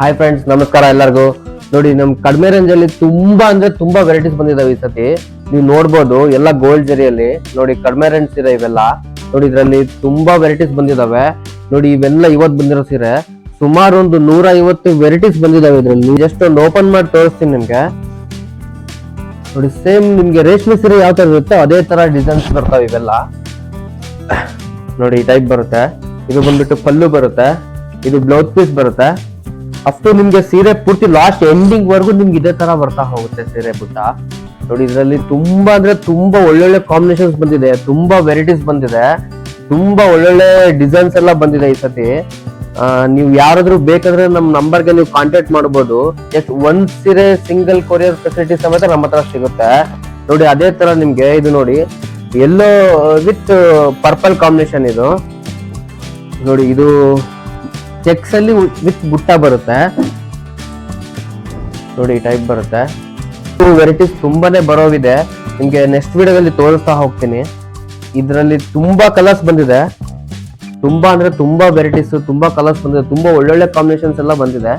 Hi friends, ನಮಸ್ಕಾರ ಎಲ್ಲರಿಗೂ. ನೋಡಿ, ನಮ್ ಕಡಿಮೆ ರೇಂಜ್ ಅಲ್ಲಿ ತುಂಬಾ ವೆರೈಟೀಸ್ ಬಂದಿದಾವೆ ಈ ಸತಿ. ನೀವು ನೋಡ್ಬೋದು ಎಲ್ಲ ಗೋಲ್ಡ್ ಜರಿಯಲ್ಲಿ. ನೋಡಿ, ಕಡಿಮೆ ರೇಂಜ್ ಸೀರೆ ಇವೆಲ್ಲ. ನೋಡಿ, ಇದ್ರಲ್ಲಿ ತುಂಬಾ ವೆರೈಟೀಸ್ ಬಂದಿದಾವೆ. ನೋಡಿ, ಇವೆಲ್ಲ ಇವತ್ತು ಬಂದಿರೋ ಸೀರೆ. ಸುಮಾರು ಒಂದು 150 ವೆರೈಟೀಸ್ ಬಂದಿದಾವೆ ಇದ್ರಲ್ಲಿ. ಜಸ್ಟ್ ಒಂದು ಓಪನ್ ಮಾಡಿ ತೋರಿಸ್ತೀನಿ ನಿಮ್ಗೆ. ನೋಡಿ, ಸೇಮ್ ನಿಮ್ಗೆ ರೇಷ್ಮೆ ಸೀರೆ ಯಾವ ತರ ಇರುತ್ತೆ ಅದೇ ತರ ಡಿಸೈನ್ಸ್ ಬರ್ತಾವೆ ಇವೆಲ್ಲ. ನೋಡಿ, ಈ ಟೈಪ್ ಬರುತ್ತೆ. ಇದು ಬಂದ್ಬಿಟ್ಟು ಪಲ್ಲು ಬರುತ್ತೆ, ಇದು ಬ್ಲೌಸ್ ಪೀಸ್ ಬರುತ್ತೆ. ಅಷ್ಟು ನಿಮ್ಗೆ ಸೀರೆ ಪೂರ್ತಿ ಲಾಸ್ಟ್ ಎಂಡಿಂಗ್ ವರ್ಗು ನಿಮ್ಗೆ ಇದೇ ತರ ಬರ್ತಾ ಹೋಗುತ್ತೆ ಸೀರೆ ಪುಟ್ಟ. ನೋಡಿ, ಇದರಲ್ಲಿ ತುಂಬಾ ಒಳ್ಳೊಳ್ಳೆ ಕಾಂಬಿನೇಷನ್ಸ್ ಬಂದಿದೆ, ತುಂಬಾ ವೆರೈಟೀಸ್ ಬಂದಿದೆ, ತುಂಬಾ ಒಳ್ಳೊಳ್ಳೆ ಡಿಸೈನ್ಸ್ ಎಲ್ಲ ಬಂದಿದೆ ಈ ಸತಿ. ನೀವು ಯಾರಾದ್ರೂ ಬೇಕಾದ್ರೆ ನಮ್ ನಂಬರ್ಗೆ ನೀವು ಕಾಂಟ್ಯಾಕ್ಟ್ ಮಾಡಬಹುದು. ಜಸ್ಟ್ ಒಂದ್ ಸೀರೆ ಸಿಂಗಲ್ ಕೊರಿಯರ್ ಫೆಸಿಲಿಟಿ ಸಮೇತ ನಮ್ಮ ಹತ್ರ ಸಿಗುತ್ತೆ. ನೋಡಿ, ಅದೇ ತರ ನಿಮ್ಗೆ ಇದು ನೋಡಿ, ಯೆಲ್ಲೋ ವಿತ್ ಪರ್ಪಲ್ ಕಾಂಬಿನೇಷನ್ ಇದು. ನೋಡಿ, ಇದು ಚೆಕ್ಸ್ ಅಲ್ಲಿ ವಿತ್ ಬುಟ್ಟ ಬರುತ್ತೆ. ನೋಡಿ, ಈ ಟೈಪ್ ಬರುತ್ತೆ. ವೆರೈಟೀಸ್ ತುಂಬಾನೇ ಬರೋವಿದೆ, ನಿಮ್ಗೆ ನೆಕ್ಸ್ಟ್ ವಿಡಿಯೋದಲ್ಲಿ ತೋರಿಸ್ತಾ ಹೋಗ್ತೀನಿ. ಇದರಲ್ಲಿ ತುಂಬಾ ಕಲರ್ಸ್ ಬಂದಿದೆ, ತುಂಬಾ ವೆರೈಟೀಸ್, ತುಂಬಾ ಕಲರ್ಸ್ ಬಂದಿದೆ, ತುಂಬಾ ಒಳ್ಳೊಳ್ಳೆ ಕಾಂಬಿನೇಷನ್ಸ್ ಎಲ್ಲ ಬಂದಿದೆ.